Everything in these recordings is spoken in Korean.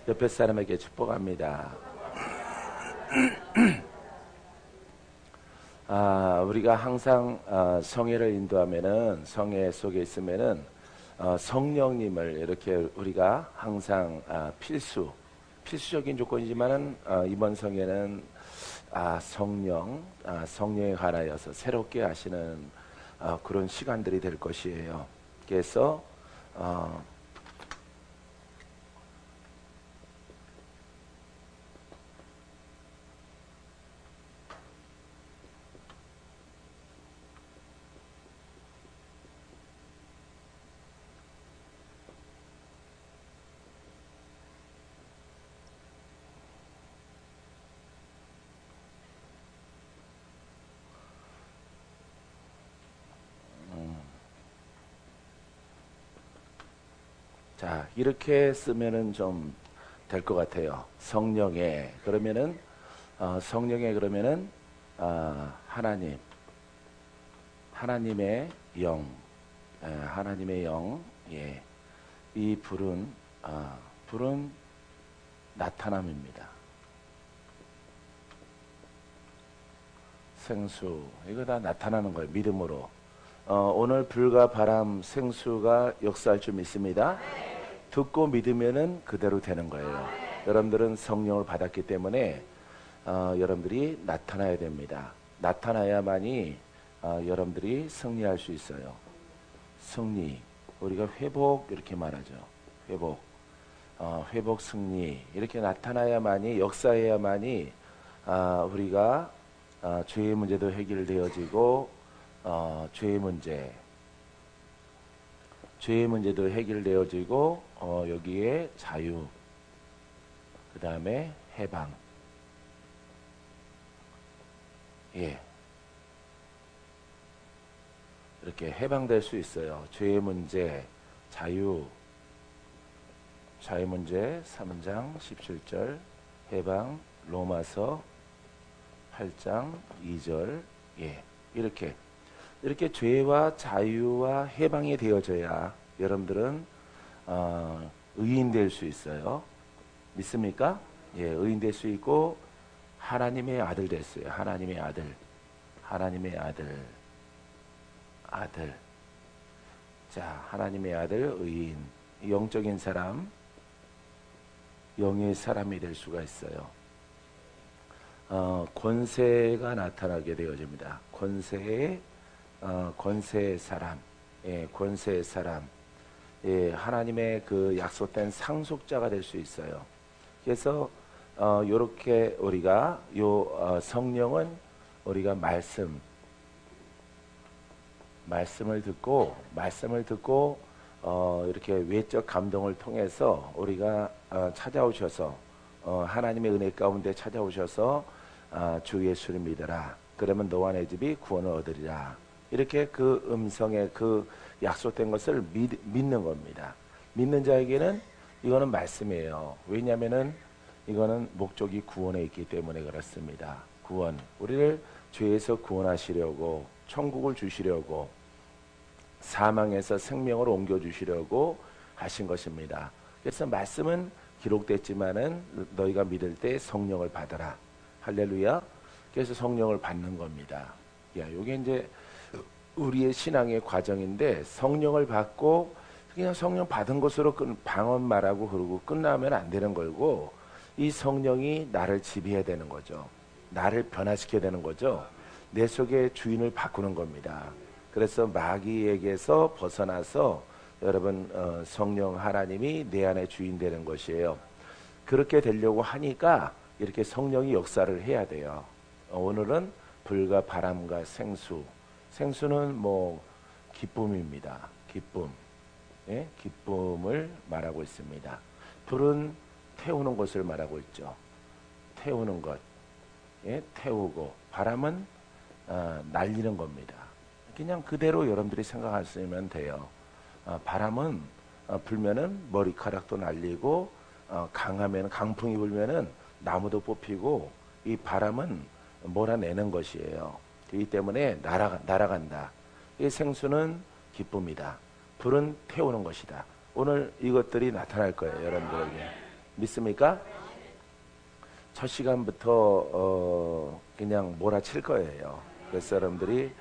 옆에 사람에게 축복합니다. 우리가 항상 성회를 인도하면은 성회 속에 있으면은 성령님을 이렇게 우리가 항상 필수적인 조건이지만은 이번 성회는 성령에 관하여서 새롭게 하시는 그런 시간들이 될 것이에요. 그래서 자, 이렇게 쓰면은 좀 될 것 같아요. 성령에 그러면은 하나님의 영, 하나님의 영, 예, 이 불은 나타남입니다. 생수, 이거 다 나타나는 거예요. 믿음으로. 오늘 불과 바람, 생수가 역사할 줄 믿습니다. 듣고 믿으면은 그대로 되는 거예요. 여러분들은 성령을 받았기 때문에 여러분들이 나타나야 됩니다. 나타나야만이 여러분들이 승리할 수 있어요. 승리, 우리가 회복 이렇게 말하죠. 회복 승리 이렇게 나타나야만이, 역사해야만이 우리가 죄의 문제도 해결되어지고 죄의 문제도 해결되어지고 여기에 자유, 그 다음에 해방, 예, 이렇게 해방될 수 있어요. 죄의 문제, 자유 문제 3장 17절 해방, 로마서 8장 2절, 예, 이렇게 죄와 자유와 해방이 되어져야 여러분들은 의인 될 수 있어요. 믿습니까? 예, 의인 될 수 있고 하나님의 아들 됐어요. 하나님의 아들. 자, 하나님의 아들, 의인, 영적인 사람, 영의 사람이 될 수가 있어요. 권세가 나타나게 되어집니다. 권세의 사람, 예, 권세의 사람, 예, 하나님의 그 약속된 상속자가 될 수 있어요. 그래서 요렇게 우리가 성령은 우리가 말씀을 듣고 이렇게 외적 감동을 통해서 우리가 찾아오셔서 하나님의 은혜 가운데 찾아오셔서 주 예수를 믿어라. 그러면 너와 내 집이 구원을 얻으리라. 이렇게 그 음성의 그 약속된 것을 믿는 겁니다. 믿는 자에게는 이거는 말씀이에요. 왜냐하면은 이거는 목적이 구원에 있기 때문에 그렇습니다. 구원, 우리를 죄에서 구원하시려고, 천국을 주시려고, 사망에서 생명으로 옮겨주시려고 하신 것입니다. 그래서 말씀은 기록됐지만은 너희가 믿을 때 성령을 받아라. 할렐루야. 그래서 성령을 받는 겁니다. 이게 이제 우리의 신앙의 과정인데, 성령을 받고 그냥 성령 받은 것으로 방언 말하고 그러고 끝나면 안 되는 거고, 이 성령이 나를 지배해야 되는 거죠. 나를 변화시켜야 되는 거죠. 내 속의 주인을 바꾸는 겁니다. 그래서 마귀에게서 벗어나서 여러분 성령 하나님이 내 안에 주인 되는 것이에요. 그렇게 되려고 하니까 이렇게 성령이 역사를 해야 돼요. 오늘은 불과 바람과 생수는 뭐 기쁨입니다. 기쁨, 예? 기쁨을 말하고 있습니다. 불은 태우는 것을 말하고 있죠. 태우는 것, 예? 태우고, 바람은 날리는 겁니다. 그냥 그대로 여러분들이 생각하시면 돼요. 바람은 불면은 머리카락도 날리고, 강하면 강풍이 불면은 나무도 뽑히고, 이 바람은 몰아내는 것이에요. 그렇기 때문에 날아간다. 이 생수는 기쁨이다. 불은 태우는 것이다. 오늘 이것들이 나타날 거예요, 여러분들에게. 믿습니까? 첫 시간부터 그냥 몰아칠 거예요. 그래서 여러분들이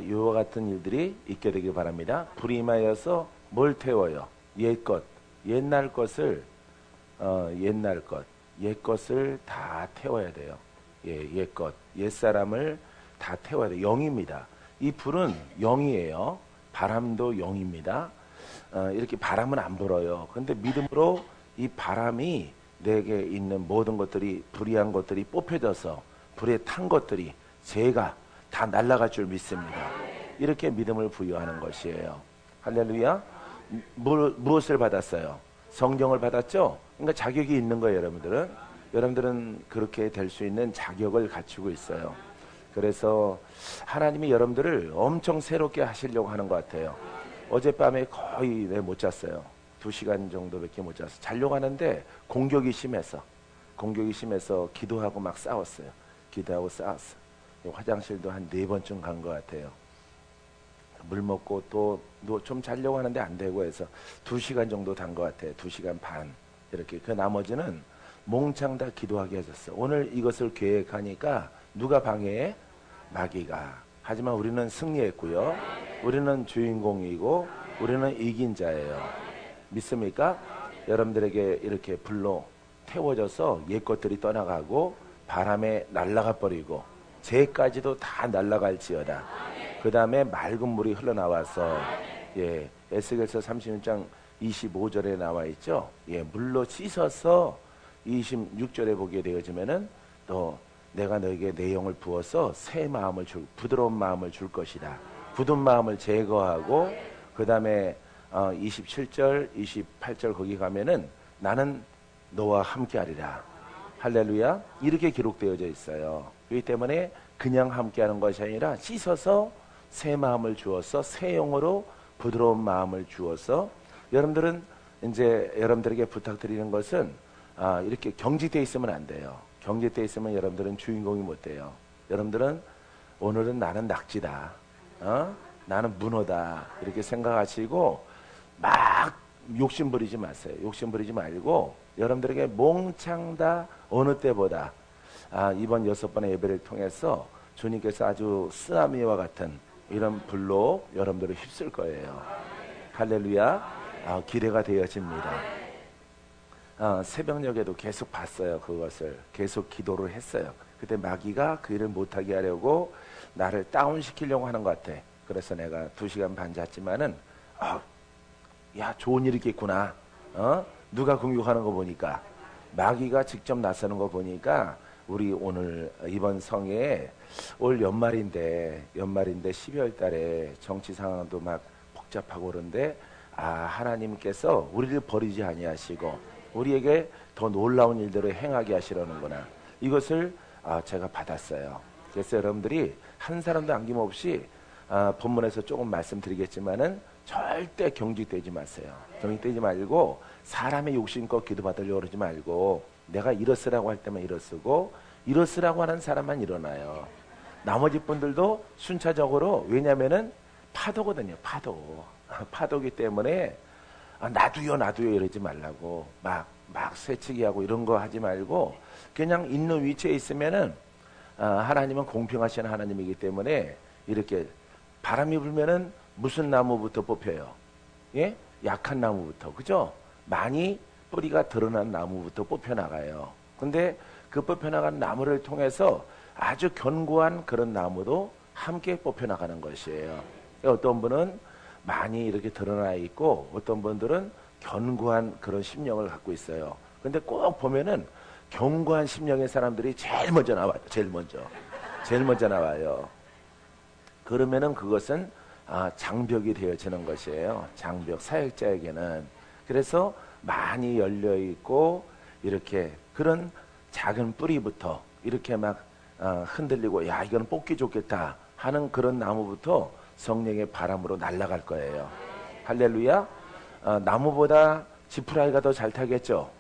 이와 같은 일들이 있게 되길 바랍니다. 불이 임하여서 뭘 태워요? 옛것, 옛날 것을 옛 것을 다 태워야 돼요. 옛것, 옛사람을 다 태워야 돼요. 영입니다. 이 불은 영이에요. 바람도 영입니다. 이렇게 바람은 안 불어요. 근데 믿음으로 이 바람이 내게 있는 모든 것들이, 불의한 것들이 뽑혀져서 불에 탄 것들이 제가 다 날아갈 줄 믿습니다. 이렇게 믿음을 부여하는 것이에요. 할렐루야. 무엇을 받았어요? 성경을 받았죠? 그러니까 자격이 있는 거예요. 여러분들은 그렇게 될 수 있는 자격을 갖추고 있어요. 그래서 하나님이 여러분들을 엄청 새롭게 하시려고 하는 것 같아요. 어젯밤에 거의 못 잤어요. 2시간 정도밖에 못 잤어요. 자려고 하는데 공격이 심해서 기도하고 막 싸웠어요. 기도하고 싸웠어요. 화장실도 한 4번쯤 간 것 같아요. 물 먹고 또 좀 자려고 하는데 안 되고 해서 2시간 정도 잔 것 같아요. 2시간 반. 이렇게. 그 나머지는 몽창 다 기도하게 해줬어요. 오늘 이것을 계획하니까 누가 방해해? 마귀가. 하지만 우리는 승리했고요. 우리는 주인공이고 우리는 이긴 자예요. 믿습니까? 여러분들에게 이렇게 불로 태워져서 옛 것들이 떠나가고 바람에 날아가 버리고 죄까지도 다 날아갈지어다. 그 다음에 맑은 물이 흘러나와서 에스겔서 36장 25절에 나와 있죠. 물로 씻어서 26절에 보게 되어지면은 또 내가 너에게 내 영을 부어서 새 마음을 부드러운 마음을 줄 것이다. 굳은 마음을 제거하고 그 다음에 27절, 28절 거기 가면은 나는 너와 함께하리라. 할렐루야. 이렇게 기록되어져 있어요. 그렇기 때문에 그냥 함께하는 것이 아니라 씻어서 새 마음을 주어서 새 영으로 부드러운 마음을 주어서 여러분들은 이제 여러분들에게 부탁드리는 것은 이렇게 경직되어 있으면 안 돼요. 경직되어 있으면 여러분들은 주인공이 못 돼요. 여러분들은 오늘은 나는 낙지다. 나는 문어다. 이렇게 생각하시고 막 욕심 부리지 마세요. 욕심 부리지 말고 여러분들에게 몽창 다 어느 때보다 이번 6번의 예배를 통해서 주님께서 아주 쓰나미와 같은 이런 불로 여러분들을 휩쓸 거예요. 할렐루야. 기대가 되어집니다. 새벽녘에도 계속 봤어요. 그것을 계속 기도를 했어요. 그때 마귀가 그 일을 못하게 하려고 나를 다운시키려고 하는 것 같아. 그래서 내가 2시간 반 잤지만은 야 좋은 일이 있겠구나. 누가 공격하는 거 보니까 마귀가 직접 나서는 거 보니까 우리 오늘 이번 성에 올 연말인데 12월 달에 정치 상황도 막 복잡하고 그런데 하나님께서 우리를 버리지 아니하시고 우리에게 더 놀라운 일들을 행하게 하시려는구나. 이것을 제가 받았어요. 그래서 여러분들이 한 사람도 남김없이 본문에서 조금 말씀드리겠지만은 절대 경직되지 마세요. 경직되지 말고 사람의 욕심껏 기도받으려고 그러지 말고 내가 일어서라고 할 때만 일어서고 일어서라고 하는 사람만 일어나요. 나머지 분들도 순차적으로 왜냐면은 파도거든요. 파도기 때문에 나도요 이러지 말라고 막 새치기 하고 이런 거 하지 말고 그냥 있는 위치에 있으면은 하나님은 공평하신 하나님이기 때문에 이렇게 바람이 불면은 무슨 나무부터 뽑혀요? 약한 나무부터. 그죠? 많이 뿌리가 드러난 나무부터 뽑혀나가요. 근데 그 뽑혀나간 나무를 통해서 아주 견고한 그런 나무도 함께 뽑혀나가는 것이에요. 어떤 분은 많이 이렇게 드러나 있고 어떤 분들은 견고한 그런 심령을 갖고 있어요. 근데 꼭 보면은 견고한 심령의 사람들이 제일 먼저 나와요. 제일 먼저 나와요. 그러면은 그것은 장벽이 되어지는 것이에요. 장벽, 사역자에게는. 그래서 많이 열려 있고 이렇게 그런 작은 뿌리부터 이렇게 막 흔들리고 야 이거는 뽑기 좋겠다 하는 그런 나무부터 성령의 바람으로 날아갈 거예요. 할렐루야. 나무보다 지푸라기가 더 잘 타겠죠.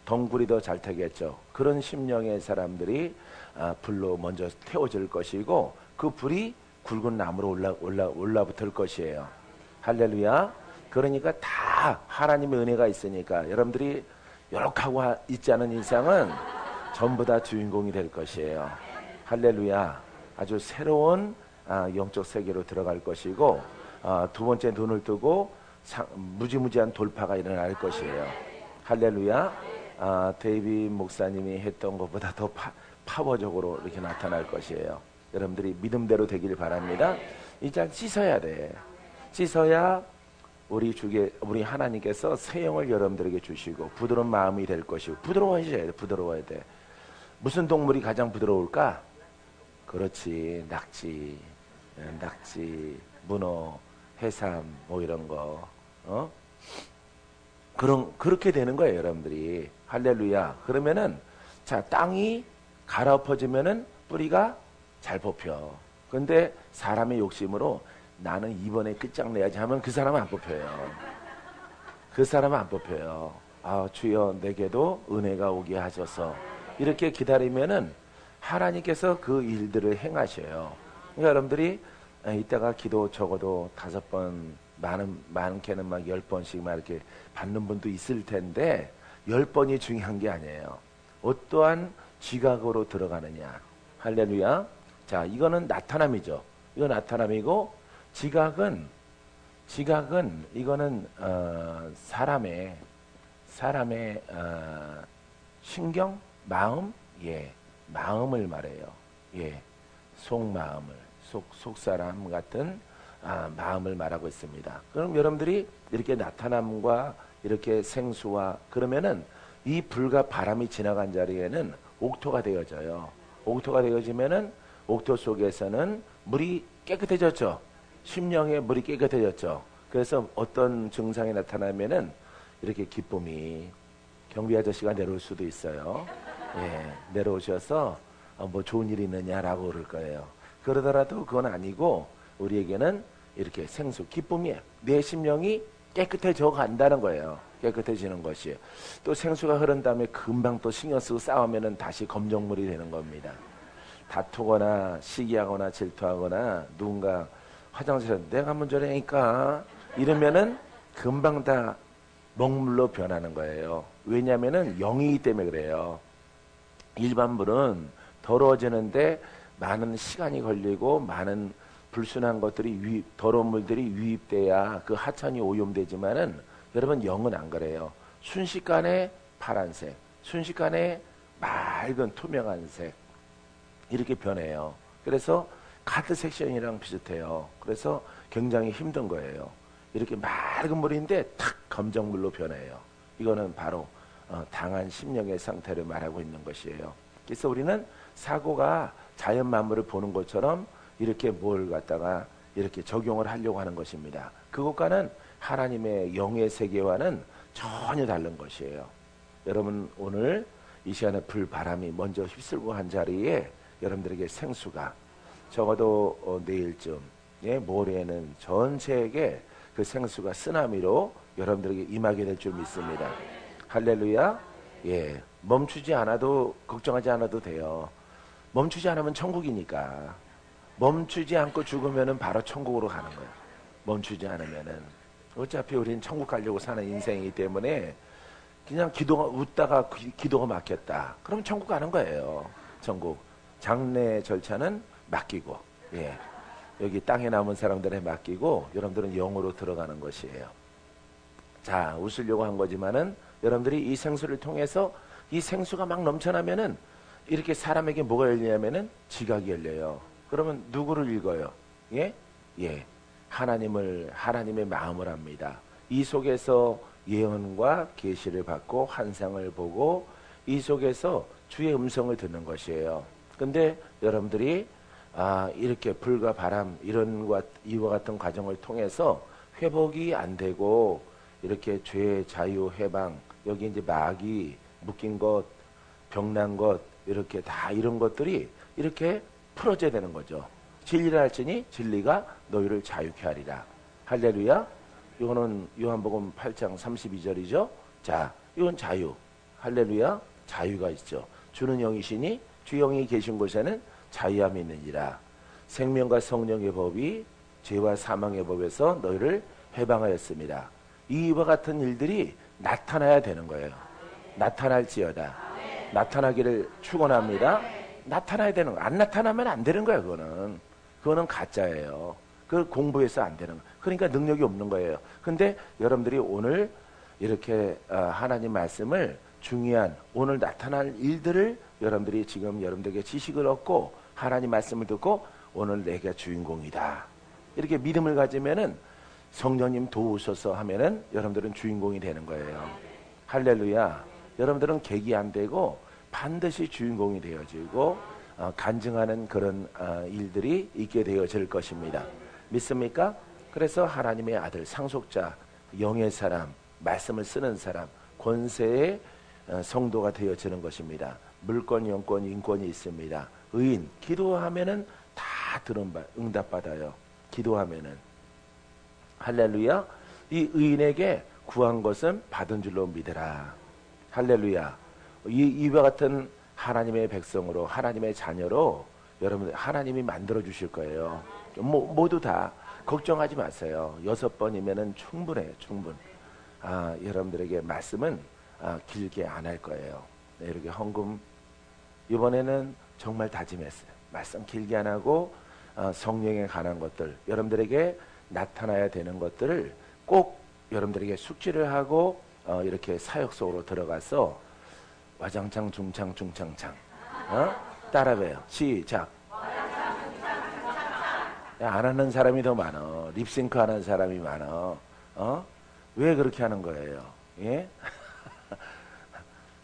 덩굴이 더 잘 타겠죠. 그런 심령의 사람들이 불로 먼저 태워질 것이고 그 불이 굵은 나무로 올라붙을 것이에요. 할렐루야. 그러니까 다 하나님의 은혜가 있으니까 여러분들이 요렇게 하고 있지 않은 이상은 전부 다 주인공이 될 것이에요. 할렐루야. 아주 새로운 영적 세계로 들어갈 것이고, 두 번째 눈을 뜨고 무지무지한 돌파가 일어날 것이에요. 할렐루야. 데이비 목사님이 했던 것보다 더 파워적으로 이렇게 나타날 것이에요. 여러분들이 믿음대로 되길 바랍니다. 이제 씻어야 돼. 씻어야 우리 하나님께서 새 영을 여러분들에게 주시고 부드러운 마음이 될 것이고, 부드러워져야 돼. 부드러워야 돼. 무슨 동물이 가장 부드러울까? 그렇지, 낙지, 문어, 해삼, 뭐 이런 거, 그렇게 되는 거예요, 여러분들이. 할렐루야. 그러면은, 자, 땅이 갈아엎어지면은 뿌리가 잘 뽑혀. 근데 사람의 욕심으로 나는 이번에 끝장내야지 하면 그 사람은 안 뽑혀요. 그 사람은 안 뽑혀요. 주여, 내게도 은혜가 오게 하셔서. 이렇게 기다리면은 하나님께서 그 일들을 행하셔요. 그러니까 여러분들이 이따가 기도 적어도 5번, 많게는 막 10번씩 막 이렇게 받는 분도 있을 텐데, 10번이 중요한 게 아니에요. 어떠한 지각으로 들어가느냐. 할렐루야. 자, 이거는 나타남이죠. 이거 나타남이고, 지각은 이거는 사람의 신경, 마음, 마음을 말해요. 속마음을, 속사람 같은 마음을 말하고 있습니다. 그럼 여러분들이 이렇게 나타남과 이렇게 생수와 그러면은 이 불과 바람이 지나간 자리에는 옥토가 되어져요. 옥토가 되어지면은 옥토 속에서는 물이 깨끗해졌죠. 심령의 물이 깨끗해졌죠. 그래서 어떤 증상이 나타나면은 이렇게 기쁨이, 경비 아저씨가 내려올 수도 있어요. 내려오셔서 뭐 좋은 일이 있느냐라고 그럴 거예요. 그러더라도 그건 아니고 우리에게는 이렇게 생수, 기쁨이, 내 심령이 깨끗해져 간다는 거예요. 깨끗해지는 것이. 또 생수가 흐른 다음에 금방 또 신경 쓰고 싸우면은 다시 검정물이 되는 겁니다. 다투거나 시기하거나 질투하거나 누군가 화장실에 내가 먼저 하니까 이러면은 금방 다 먹물로 변하는 거예요. 왜냐면은 영이기 때문에 그래요. 일반 물은 더러워지는데 많은 시간이 걸리고 많은 불순한 것들이 더러운 물들이 유입돼야 그 하천이 오염되지만은 여러분 영은 안 그래요. 순식간에 파란색, 순식간에 맑은 투명한 색 이렇게 변해요. 그래서 카드 섹션이랑 비슷해요. 그래서 굉장히 힘든 거예요. 이렇게 맑은 물인데 탁 검정물로 변해요. 이거는 바로 당한 심령의 상태를 말하고 있는 것이에요. 그래서 우리는 사고가 자연 만물을 보는 것처럼 이렇게 뭘 갖다가 이렇게 적용을 하려고 하는 것입니다. 그것과는 하나님의 영의 세계와는 전혀 다른 것이에요. 여러분 오늘 이 시간에 바람이 먼저 휩쓸고 한 자리에 여러분들에게 생수가 적어도 내일쯤 모레에는 전체에게 그 생수가 쓰나미로 여러분들에게 임하게 될 줄 믿습니다. 할렐루야. 멈추지 않아도 걱정하지 않아도 돼요. 멈추지 않으면 천국이니까. 멈추지 않고 죽으면은 바로 천국으로 가는 거예요. 멈추지 않으면은. 어차피 우리는 천국 가려고 사는 인생이기 때문에 그냥 웃다가 기도가 막혔다. 그럼 천국 가는 거예요. 천국. 장래 절차는 맡기고, 여기 땅에 남은 사람들에 맡기고 여러분들은 영으로 들어가는 것이에요. 자, 웃으려고 한 거지만은 여러분들이 이 생수를 통해서 이 생수가 막 넘쳐나면은 이렇게 사람에게 뭐가 열리냐면은 지각이 열려요. 그러면 누구를 읽어요? 하나님의 마음을 합니다. 이 속에서 예언과 계시를 받고 환상을 보고 이 속에서 주의 음성을 듣는 것이에요. 근데 여러분들이 이렇게 불과 바람 이와 같은 과정을 통해서 회복이 안 되고 이렇게 죄 자유 해방 여기 이제 마귀 묶인 것 병난 것 이렇게 다 이런 것들이 이렇게 풀어져야 되는 거죠. 진리를 알지니 진리가 너희를 자유케 하리라. 할렐루야. 이거는 요한복음 8장 32절이죠. 자, 이건 자유. 할렐루야. 자유가 있죠. 주는 영이시니 주 영이 계신 곳에는 자유함이 있느니라. 생명과 성령의 법이 죄와 사망의 법에서 너희를 해방하였습니다. 이와 같은 일들이 나타나야 되는 거예요. 나타날지어다. 나타나기를 축원합니다. 나타나야 되는 거. 안 나타나면 안 되는 거야. 그거는 가짜예요. 그 공부해서 안 되는 거. 그러니까 능력이 없는 거예요. 근데 여러분들이 오늘 이렇게 하나님 말씀을 중요한 오늘 나타날 일들을 여러분들이 지금 여러분들에게 지식을 얻고 하나님 말씀을 듣고 오늘 내가 주인공이다. 이렇게 믿음을 가지면은 성령님 도우셔서 하면은 여러분들은 주인공이 되는 거예요. 할렐루야. 여러분들은 객이 안 되고 반드시 주인공이 되어지고 간증하는 그런 일들이 있게 되어질 것입니다. 믿습니까? 그래서 하나님의 아들, 상속자, 영의 사람, 말씀을 쓰는 사람, 권세의 성도가 되어지는 것입니다. 물권, 영권, 인권이 있습니다. 의인, 기도하면은 다 응답받아요. 기도하면은. 할렐루야. 이 의인에게 구한 것은 받은 줄로 믿으라. 할렐루야. 이와 같은 하나님의 백성으로, 하나님의 자녀로 여러분들 하나님이 만들어 주실 거예요. 모두 다 걱정하지 마세요. 6번이면은 충분해요. 충분. 여러분들에게 말씀은 길게 안 할 거예요. 네, 이렇게 헌금 이번에는 정말 다짐했어요. 말씀 길게 안 하고 성령에 관한 것들, 여러분들에게 나타나야 되는 것들을 꼭 여러분들에게 숙지를 하고 이렇게 사역 속으로 들어가서 와장창 중창 중창창 따라해요. 시작. 야, 안 하는 사람이 더 많어. 립싱크 하는 사람이 많어. 왜 그렇게 하는 거예요? 예?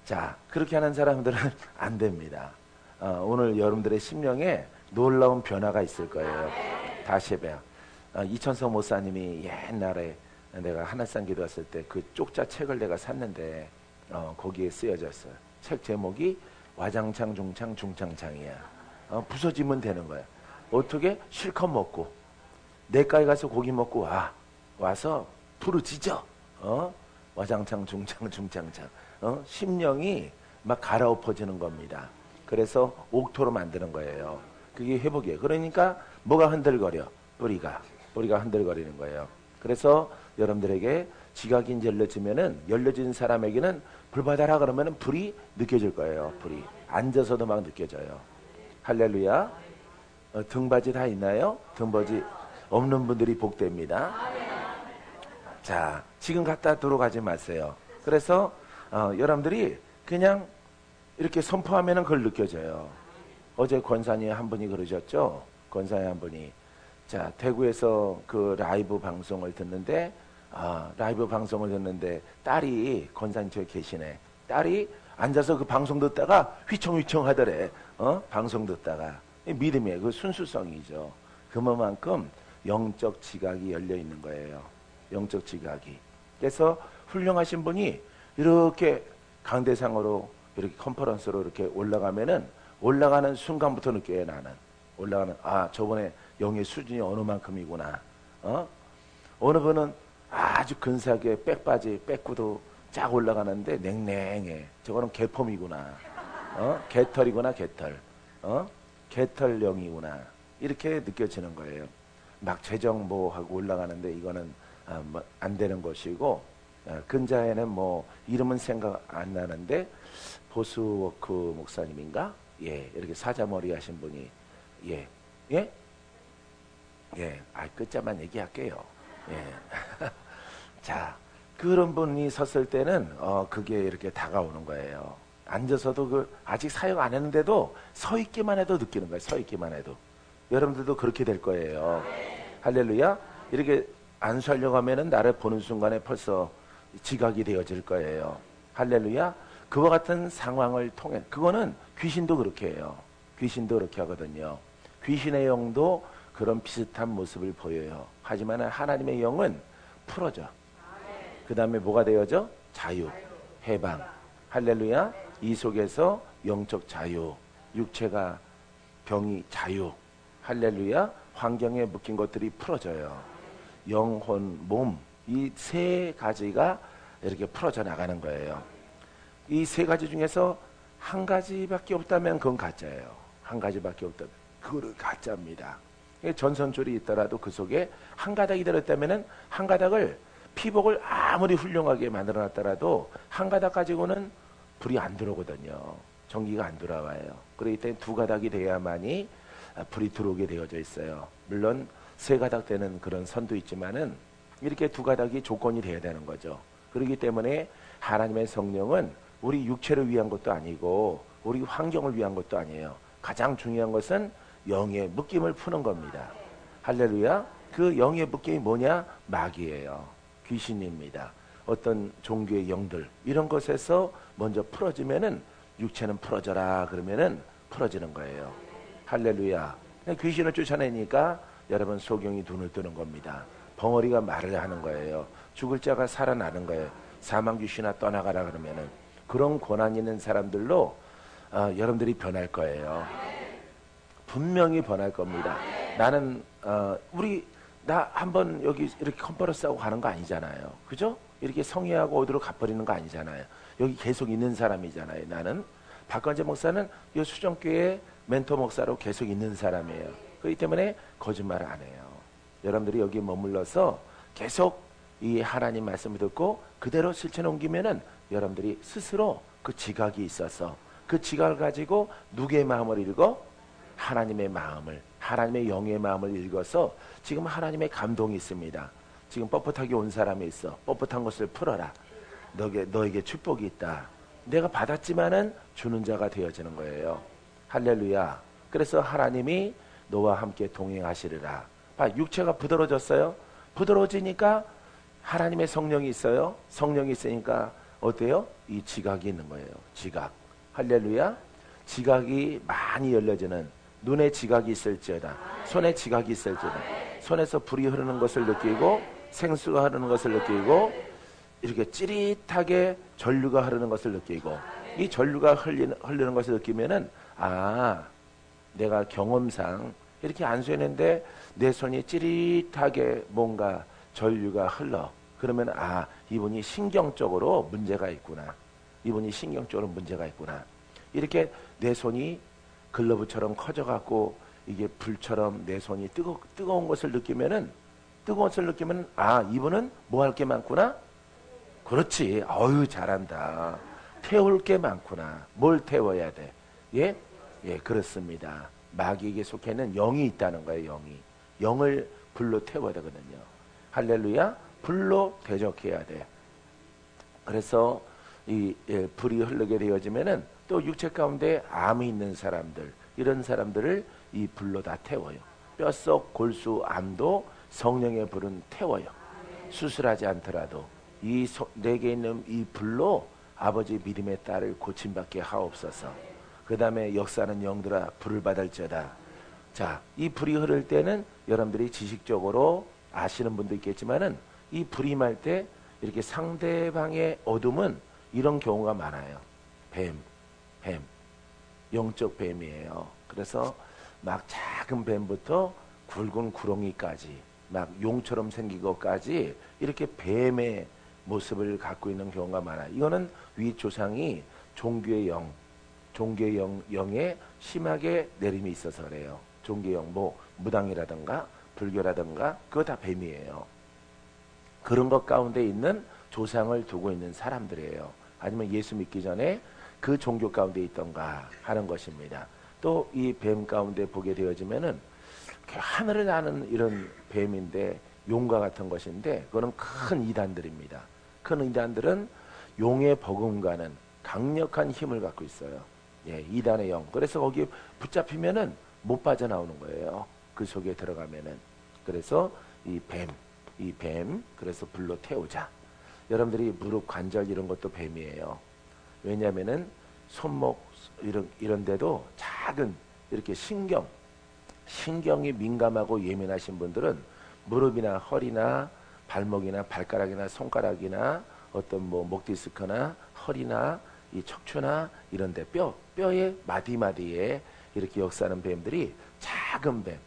자, 그렇게 하는 사람들은 안 됩니다. 오늘 여러분들의 심령에 놀라운 변화가 있을 거예요. 다시 해봐요. 이천성 목사님이 옛날에 내가 하늘산 기도했을 때 그 쪽자 책을 내가 샀는데 거기에 쓰여졌어요. 책 제목이 와장창 중창 중창창이야. 부서지면 되는 거야. 어떻게? 실컷 먹고 내과에 가서 고기 먹고 와서 부르짖어. 와장창 중창 중창창. 심령이 막 갈아엎어지는 겁니다. 그래서 옥토로 만드는 거예요. 그게 회복이에요. 그러니까 뭐가 흔들거려? 뿌리가 흔들거리는 거예요. 그래서 여러분들에게 지각이 열려지면은 열려진 사람에게는 불 받아라 그러면은 불이 느껴질 거예요. 불이 앉아서도 막 느껴져요. 할렐루야. 등받이 다 있나요? 등받이 없는 분들이 복됩니다. 자, 지금 갖다 들어가지 마세요. 그래서 여러분들이 그냥 이렇게 선포하면은 그걸 느껴져요. 어제 권사님 한 분이 그러셨죠? 권사님 한 분이 자, 대구에서 그 라이브 방송을 듣는데 딸이 권사님 저기 계시네. 딸이 앉아서 그 방송 듣다가 휘청휘청 하더래. 방송 듣다가. 믿음이에요. 그 순수성이죠. 그만큼 영적 지각이 열려 있는 거예요. 영적 지각이. 그래서 훌륭하신 분이 이렇게 강대상으로 이렇게 컨퍼런스로 이렇게 올라가는 순간부터 느껴요. 나는 저번에 영의 수준이 어느 만큼이구나. 어느 분은 아주 근사하게 백바지 백구도 쫙 올라가는데 냉랭해. 저거는 개폼이구나. 개털이구나. 개털령이구나. 이렇게 느껴지는 거예요. 막 재정보하고 올라가는데 이거는 안 되는 것이고, 근자에는 뭐 이름은 생각 안 나는데 보스워크 목사님인가? 예, 이렇게 사자머리 하신 분이 예, 끝자만 얘기할게요. 예. 자, 그런 분이 섰을 때는 그게 이렇게 다가오는 거예요. 앉아서도 아직 사역 안 했는데도 서 있기만 해도 느끼는 거예요. 서 있기만 해도. 여러분들도 그렇게 될 거예요. 할렐루야. 이렇게 안수하려고 하면은 나를 보는 순간에 벌써 지각이 되어질 거예요. 할렐루야. 그와 같은 상황을 통해, 그거는 귀신도 그렇게 해요. 귀신도 그렇게 하거든요. 귀신의 영도 그런 비슷한 모습을 보여요. 하지만 하나님의 영은 풀어져. 그 다음에 뭐가 되어져? 자유, 해방. 할렐루야. 이 속에서 영적 자유, 육체가 병이 자유. 할렐루야. 환경에 묶인 것들이 풀어져요. 영혼, 몸, 이 세 가지가 이렇게 풀어져 나가는 거예요. 이 세 가지 중에서 한 가지밖에 없다면 그건 가짜예요. 한 가지밖에 없다면 그거는 가짜입니다. 전선줄이 있더라도 그 속에 한 가닥이 들었다면 한 가닥을 피복을 아무리 훌륭하게 만들어 놨더라도 한 가닥 가지고는 불이 안 들어오거든요. 전기가 안 돌아와요. 그렇기 때문에 두 가닥이 돼야만이 불이 들어오게 되어져 있어요. 물론 세 가닥 되는 그런 선도 있지만은 이렇게 두 가닥이 조건이 돼야 되는 거죠. 그렇기 때문에 하나님의 성령은 우리 육체를 위한 것도 아니고 우리 환경을 위한 것도 아니에요. 가장 중요한 것은 영의 묶임을 푸는 겁니다. 할렐루야. 그 영의 묶임이 뭐냐? 마귀예요. 귀신입니다. 어떤 종교의 영들 이런 것에서 먼저 풀어지면은 육체는 풀어져라 그러면은 풀어지는 거예요. 할렐루야. 귀신을 쫓아내니까 여러분 소경이 눈을 뜨는 겁니다. 벙어리가 말을 하는 거예요. 죽을 자가 살아나는 거예요. 사망 귀신아 떠나가라 그러면은 그런 권한 있는 사람들로 여러분들이 변할 거예요. 분명히 변할 겁니다. 나는 나 한번 여기 이렇게 컨퍼런스하고 가는 거 아니잖아요. 그죠? 이렇게 성의하고 어디로 가버리는 거 아니잖아요. 여기 계속 있는 사람이잖아요. 나는 박건재 목사는 이 수정교회 멘토 목사로 계속 있는 사람이에요. 그렇기 때문에 거짓말을 안 해요. 여러분들이 여기 머물러서 계속 이 하나님 말씀을 듣고 그대로 실천해 옮기면은 여러분들이 스스로 그 지각이 있어서 그 지각을 가지고 누구의 마음을 읽어? 하나님의 마음을, 하나님의 영의 마음을 읽어서 지금 하나님의 감동이 있습니다. 지금 뻣뻣하게 온 사람이 있어. 뻣뻣한 것을 풀어라. 너에게 축복이 있다. 내가 받았지만은 주는 자가 되어지는 거예요. 할렐루야. 그래서 하나님이 너와 함께 동행하시리라. 육체가 부드러워졌어요. 부드러워지니까 하나님의 성령이 있어요. 성령이 있으니까 어때요? 이 지각이 있는 거예요. 지각. 할렐루야. 지각이 많이 열려지는, 눈에 지각이 있을지어다, 손에 지각이 있을지어다, 손에서 불이 흐르는 것을 느끼고 생수가 흐르는 것을 느끼고 이렇게 찌릿하게 전류가 흐르는 것을 느끼고, 이 전류가 흐르는 것을 느끼면은 내가 경험상 이렇게 안수했는데 내 손이 찌릿하게 뭔가 전류가 흘러. 그러면 이분이 신경적으로 문제가 있구나. 이분이 신경적으로 문제가 있구나. 이렇게 내 손이 글러브처럼 커져갖고 이게 불처럼 내 손이 뜨거운 것을 느끼면은, 이분은 뭐 할 게 많구나? 그렇지. 잘한다. 태울 게 많구나. 뭘 태워야 돼? 예, 그렇습니다. 마귀에게 속해는 영이 있다는 거예요. 영을 불로 태워야 되거든요. 할렐루야. 불로 대적해야 돼. 그래서 불이 흐르게 되어지면은 또 육체 가운데 암이 있는 사람들, 이런 사람들을 이 불로 다 태워요. 뼛속 골수 암도 성령의 불은 태워요. 수술하지 않더라도 내게 있는 이 불로 아버지 믿음의 딸을 고침받게 하옵소서. 그 다음에 역사하는 영들아 불을 받을지어다. 자, 이 불이 흐를 때는 여러분들이 지식적으로 아시는 분도 있겠지만은 이 불이 임할 때 이렇게 상대방의 어둠은 이런 경우가 많아요. 뱀, 영적 뱀이에요. 그래서 막 작은 뱀부터 굵은 구렁이까지 막 용처럼 생긴 것까지 이렇게 뱀의 모습을 갖고 있는 경우가 많아요. 이거는 위 조상이 종교의 영에 심하게 내림이 있어서 그래요. 종교의 영, 무당이라든가 불교라든가 그거 다 뱀이에요. 그런 것 가운데 있는 조상을 두고 있는 사람들이에요. 아니면 예수 믿기 전에 그 종교 가운데 있던가 하는 것입니다. 또 이 뱀 가운데 보게 되어지면은 하늘을 나는 이런 뱀인데 용과 같은 것인데 그거는 큰 이단들입니다. 큰 이단들은 용의 버금가는 강력한 힘을 갖고 있어요. 이단의 영. 그래서 거기에 붙잡히면은 못 빠져나오는 거예요. 그 속에 들어가면은. 그래서 이 뱀, 그래서 불로 태우자. 여러분들이 무릎 관절 이런 것도 뱀이에요. 왜냐면은 손목 이런 데도 작은 이렇게 신경이 민감하고 예민하신 분들은 무릎이나 허리나 발목이나 발가락이나 손가락이나 어떤 목 디스크나 허리나 이 척추나 이런 데 뼈의 마디마디에 이렇게 역사하는 뱀들이 작은 뱀,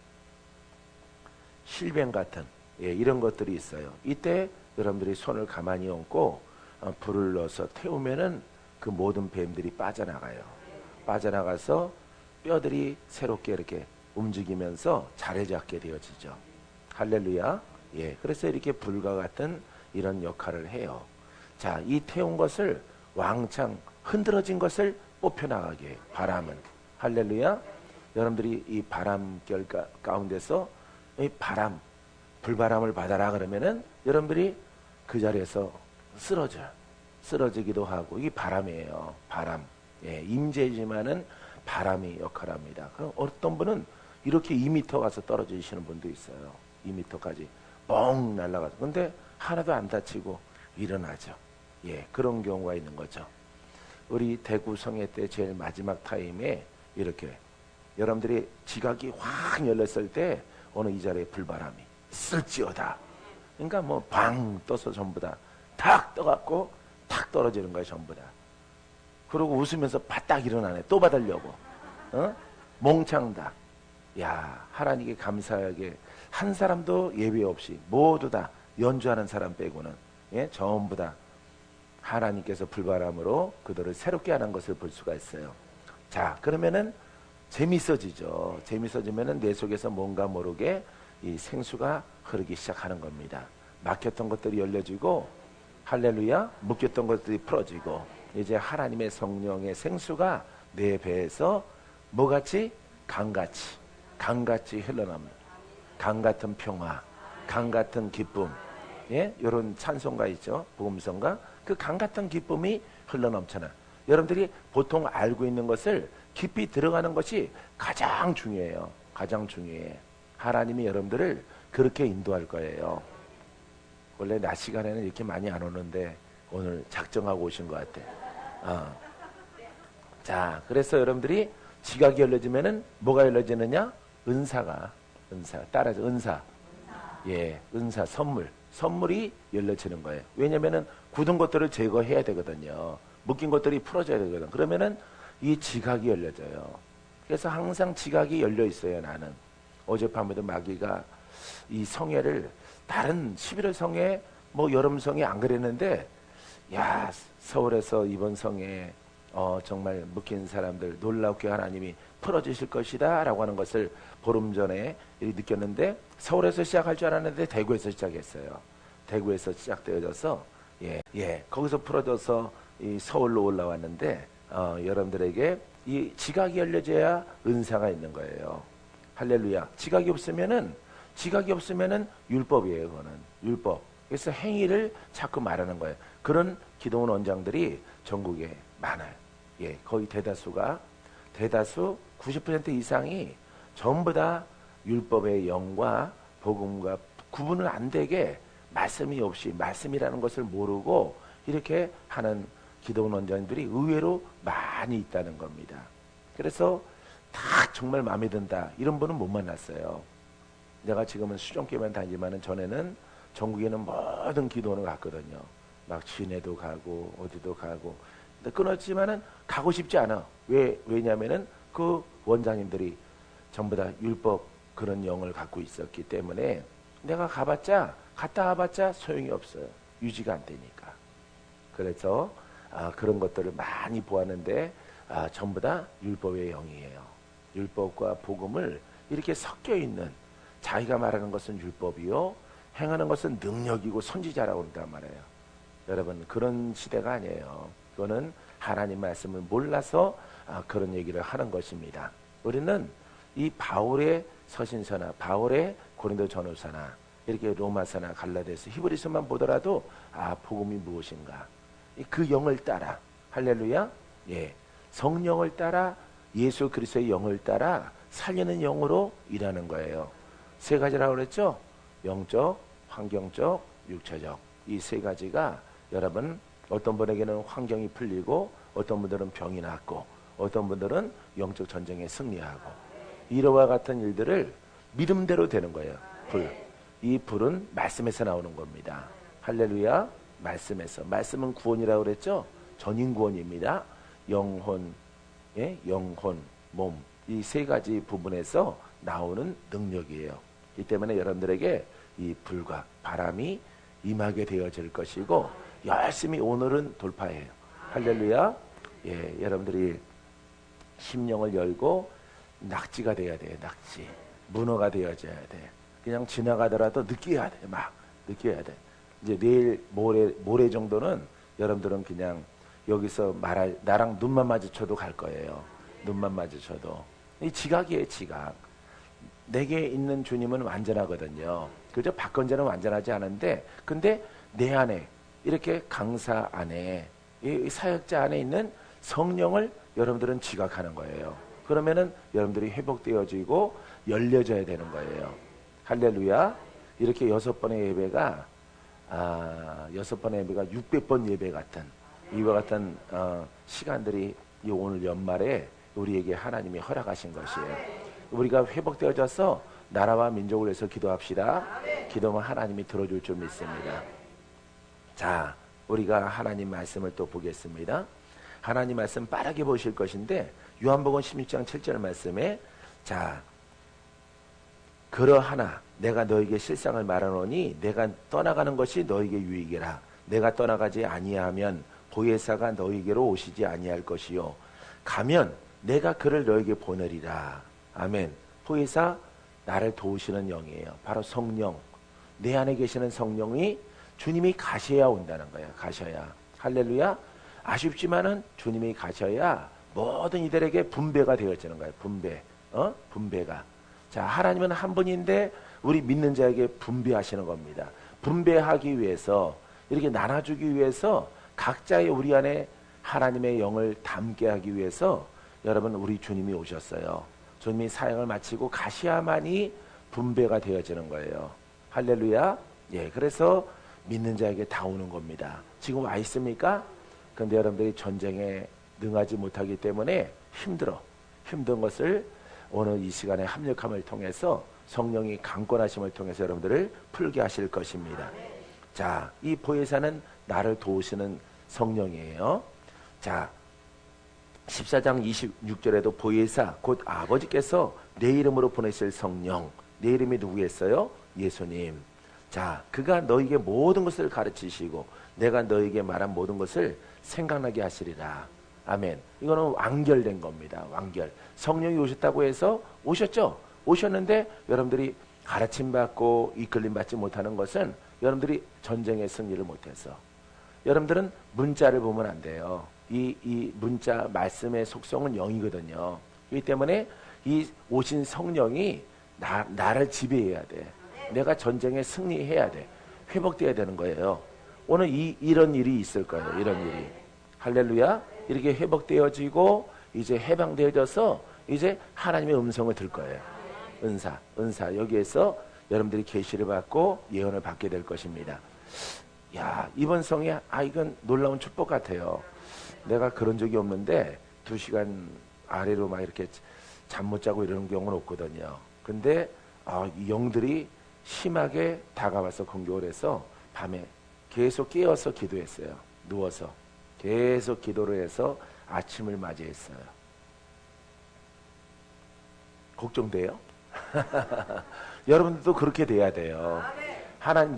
실뱀 같은 이런 것들이 있어요. 이때 여러분들이 손을 가만히 얹고 불을 넣어서 태우면은 그 모든 뱀들이 빠져나가요. 빠져나가서 뼈들이 새롭게 이렇게 움직이면서 자리 잡게 되어지죠. 할렐루야. 그래서 이렇게 불과 같은 이런 역할을 해요. 자, 이 태운 것을 왕창 흔들어진 것을 뽑혀나가게 해요. 바람은. 할렐루야. 여러분들이 이 바람결 가운데서 이 바람, 불바람을 받아라 그러면은 여러분들이 그 자리에서 쓰러지기도 하고, 이게 바람이에요. 바람. 예, 임재지만은 바람이 역할합니다. 그럼 어떤 분은 이렇게 2m 가서 떨어지시는 분도 있어요. 2m까지 뻥 날아가서. 근데 하나도 안 다치고 일어나죠. 예, 그런 경우가 있는 거죠. 우리 대구 성회 때 제일 마지막 타임에 이렇게 여러분들이 지각이 확 열렸을 때 어느 이 자리에 불바람이 쓸지어다. 그러니까 뭐 방 떠서 전부 다 탁 떠갖고 탁 떨어지는 거야 전부 다. 그러고 웃으면서 바짝 일어나네. 또 받으려고. 몽창다. 야, 하나님께 감사하게 한 사람도 예외 없이 모두 다 연주하는 사람 빼고는, 예, 전부 다 하나님께서 불바람으로 그들을 새롭게 하는 것을 볼 수가 있어요. 자, 그러면은 재밌어지죠. 재밌어지면은 내 속에서 뭔가 모르게 이 생수가 흐르기 시작하는 겁니다. 막혔던 것들이 열려지고, 할렐루야, 묶였던 것들이 풀어지고, 이제 하나님의 성령의 생수가 내 배에서 뭐같이? 강같이 흘러납니다. 강같은 평화, 강같은 기쁨, 예, 이런 찬송가 있죠. 복음성가. 그 강같은 기쁨이 흘러넘쳐나. 여러분들이 보통 알고 있는 것을 깊이 들어가는 것이 가장 중요해요. 가장 중요해. 하나님이 여러분들을 그렇게 인도할 거예요. 원래 낮 시간에는 이렇게 많이 안 오는데 오늘 작정하고 오신 것 같아. 자, 그래서 여러분들이 지각이 열려지면은 뭐가 열려지느냐? 은사 따라서 은사. 예, 은사, 선물이 열려지는 거예요. 왜냐면은 굳은 것들을 제거해야 되거든요. 묶인 것들이 풀어져야 되거든. 그러면은 이 지각이 열려져요. 그래서 항상 지각이 열려 있어요. 나는 어젯밤에도 마귀가 이 성회를 다른 11월 성회, 뭐 여름 성회 안 그랬는데, 야, 서울에서 이번 성회 정말 묶인 사람들 놀랍게 하나님이 풀어주실 것이다 라고 하는 것을 보름 전에 느꼈는데, 서울에서 시작할 줄 알았는데 대구에서 시작했어요. 대구에서 시작되어져서 거기서 풀어져서 이 서울로 올라왔는데, 여러분들에게 이 지각이 열려져야 은사가 있는 거예요. 할렐루야. 지각이 없으면은 율법이에요. 그거는 율법. 그래서 행위를 자꾸 말하는 거예요. 그런 기도원 원장들이 전국에 많아요. 예, 거의 대다수 90% 이상이 전부 다 율법의 영과 복음과 구분을 안 되게 말씀이 없이 말씀이라는 것을 모르고 이렇게 하는 기도원 원장들이 의외로 많이 있다는 겁니다. 그래서 다 정말 마음에 든다 이런 분은 못 만났어요. 내가 지금은 수종교만 다니지만은 전에는 전국에는 모든 기도원을 갔거든요. 막 진해도 가고 어디도 가고. 근데 끊었지만은 가고 싶지 않아. 왜냐면은 그 원장님들이 전부 다 율법 그런 영을 갖고 있었기 때문에 내가 갔다 와봤자 소용이 없어요. 유지가 안 되니까. 그래서 그런 것들을 많이 보았는데 전부 다 율법의 영이에요. 율법과 복음을 이렇게 섞여 있는, 자기가 말하는 것은 율법이요 행하는 것은 능력이고 선지자라고 한단 말이에요. 여러분, 그런 시대가 아니에요. 그거는 하나님 말씀을 몰라서 그런 얘기를 하는 것입니다. 우리는 이 바울의 서신서나 바울의 고린도 전후서나 이렇게 로마서나 갈라디아서 히브리서만 보더라도 복음이 무엇인가, 그 영을 따라, 할렐루야, 예, 성령을 따라 예수 그리스도의 영을 따라 살리는 영으로 일하는 거예요. 세 가지라고 그랬죠? 영적, 환경적, 육체적. 이 세 가지가 여러분, 어떤 분에게는 환경이 풀리고 어떤 분들은 병이 낫고 어떤 분들은 영적 전쟁에 승리하고, 이러와 같은 일들을 믿음대로 되는 거예요. 이 불은 말씀에서 나오는 겁니다. 할렐루야. 말씀에서. 말씀은 구원이라고 그랬죠? 전인 구원입니다. 영혼, 영혼, 몸, 이 세 가지 부분에서 나오는 능력이에요. 이 때문에 여러분들에게 이 불과 바람이 임하게 되어질 것이고, 열심히 오늘은 돌파해요. 할렐루야. 예, 여러분들이 심령을 열고 낙지가 돼야 돼요. 낙지. 문어가 되어져야 돼. 그냥 지나가더라도 느껴야 돼. 막 느껴야 돼. 이제 내일 모레 정도는 여러분들은 그냥 여기서 나랑 눈만 마주쳐도 갈 거예요. 눈만 마주쳐도. 이 지각이에요, 지각. 내게 있는 주님은 완전하거든요. 그죠? 박건자는 완전하지 않은데, 근데 내 안에, 이렇게 강사 안에, 이 사역자 안에 있는 성령을 여러분들은 지각하는 거예요. 그러면은 여러분들이 회복되어지고 열려져야 되는 거예요. 할렐루야. 이렇게 6번의 예배가 600번 예배 같은 이와 같은 시간들이 오늘 연말에 우리에게 하나님이 허락하신 것이에요. 우리가 회복되어져서 나라와 민족을 위해서 기도합시다. 기도하면 하나님이 들어줄 줄 믿습니다. 자, 우리가 하나님 말씀을 또 보겠습니다. 하나님 말씀 빠르게 보실 것인데 요한복음 16장 7절 말씀에 자, 그러하나 내가 너에게 실상을 말하노니 내가 떠나가는 것이 너에게 유익이라. 내가 떠나가지 아니하면 보혜사가 너에게로 오시지 아니할 것이요 가면 내가 그를 너에게 보내리라. 아멘. 보혜사, 나를 도우시는 영이에요. 바로 성령. 내 안에 계시는 성령이 주님이 가셔야 온다는 거예요. 가셔야. 할렐루야. 아쉽지만은 주님이 가셔야 모든 이들에게 분배가 되어지는 거예요. 분배가. 자, 하나님은 한 분인데 우리 믿는 자에게 분배하시는 겁니다. 분배하기 위해서, 이렇게 나눠주기 위해서 각자의 우리 안에 하나님의 영을 담게 하기 위해서 여러분, 우리 주님이 오셨어요. 주님이 사역을 마치고 가셔야만이 분배가 되어지는 거예요. 할렐루야. 예, 그래서 믿는 자에게 다 오는 겁니다. 지금 와 있습니까? 그런데 여러분들이 전쟁에 능하지 못하기 때문에 힘든 것을 오늘 이 시간에 합력함을 통해서 성령이 강권하심을 통해서 여러분들을 풀게 하실 것입니다. 자, 이 보혜사는 나를 도우시는 성령이에요. 자, 14장 26절에도 보혜사 곧 아버지께서 내 이름으로 보내실 성령, 내 이름이 누구겠어요? 예수님. 자, 그가 너에게 모든 것을 가르치시고 내가 너에게 말한 모든 것을 생각나게 하시리라. 아멘. 이거는 완결된 겁니다. 완결. 성령이 오셨다고 해서 오셨죠? 오셨는데 여러분들이 가르침 받고 이끌림 받지 못하는 것은 여러분들이 전쟁에 승리를 못해서. 여러분들은 문자를 보면 안 돼요. 이 문자 말씀의 속성은 영이거든요. 그렇기 때문에 이 오신 성령이 나를 지배해야 돼. 내가 전쟁에 승리해야 돼. 회복돼야 되는 거예요. 오늘 이런 일이 있을 거예요. 이런 일이. 할렐루야. 이렇게 회복되어지고 이제 해방되어져서 이제 하나님의 음성을 들 거예요. 은사. 여기에서 여러분들이 계시를 받고 예언을 받게 될 것입니다. 야, 이번 성에 이건 놀라운 축복 같아요. 내가 그런 적이 없는데 2시간 아래로 막 이렇게 잠 못 자고 이러는 경우는 없거든요. 근데 이 영들이 심하게 다가와서 공격을 해서 밤에 계속 깨어서 기도했어요. 누워서 계속 기도를 해서 아침을 맞이했어요. 걱정돼요? 여러분들도 그렇게 돼야 돼요. 하나님,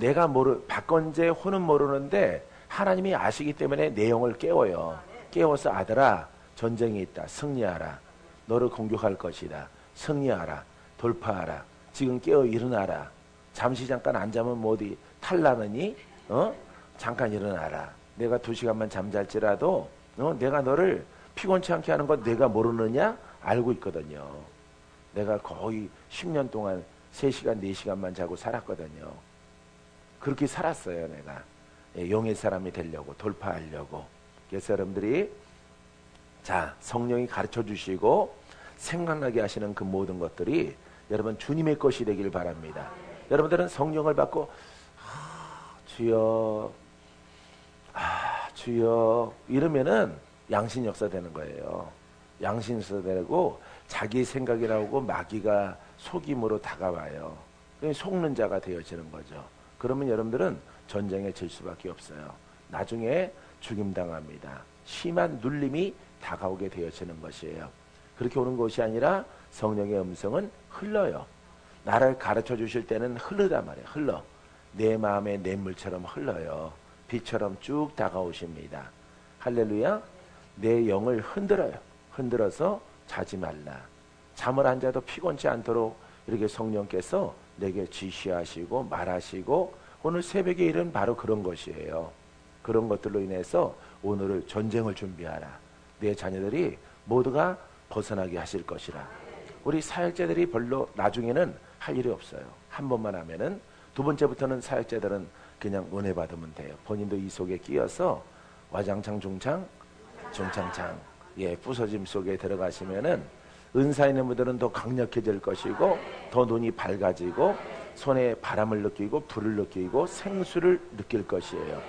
박건재 호는 모르는데 하나님이 아시기 때문에 내 영을 깨워요. 깨워서 아들아, 전쟁이 있다. 승리하라. 너를 공격할 것이다. 승리하라. 돌파하라. 지금 깨어 일어나라. 잠깐 안 자면 뭐 어디 탈나느니? 잠깐 일어나라. 내가 2시간만 잠잘지라도 내가 너를 피곤치 않게 하는 건 내가 모르느냐? 알고 있거든요. 내가 거의 10년 동안 3시간, 4시간만 자고 살았거든요. 그렇게 살았어요, 내가. 용의 사람이 되려고, 돌파하려고. 그래서 여러분들이 자, 성령이 가르쳐 주시고 생각나게 하시는 그 모든 것들이 여러분 주님의 것이 되길 바랍니다. 여러분들은 성령을 받고 주여 주여 이러면은 양신 역사 되는 거예요. 양신 역사 되고 자기 생각이 나오고 마귀가 속임으로 다가와요. 속는 자가 되어지는 거죠. 그러면 여러분들은 전쟁에 질 수밖에 없어요. 나중에 죽임당합니다. 심한 눌림이 다가오게 되어지는 것이에요. 그렇게 오는 것이 아니라 성령의 음성은 흘러요. 나를 가르쳐 주실 때는 흐르단 말이에요. 흘러. 내 마음에 냇물처럼 흘러요. 비처럼 쭉 다가오십니다. 할렐루야. 내 영을 흔들어요. 흔들어서 자지 말라. 잠을 안 자도 피곤치 않도록 이렇게 성령께서 내게 지시하시고 말하시고 오늘 새벽의 일은 바로 그런 것이에요. 그런 것들로 인해서 오늘을 전쟁을 준비하라. 내 자녀들이 모두가 벗어나게 하실 것이라. 우리 사역자들이 별로 나중에는 할 일이 없어요. 한 번만 하면은 두 번째부터는 사역자들은 그냥 은혜 받으면 돼요. 본인도 이 속에 끼어서 와장창 중창 중창창 부서짐 속에 들어가시면은 은사 있는 분들은 더 강력해질 것이고 더 눈이 밝아지고 손에 바람을 느끼고 불을 느끼고 생수를 느낄 것이에요.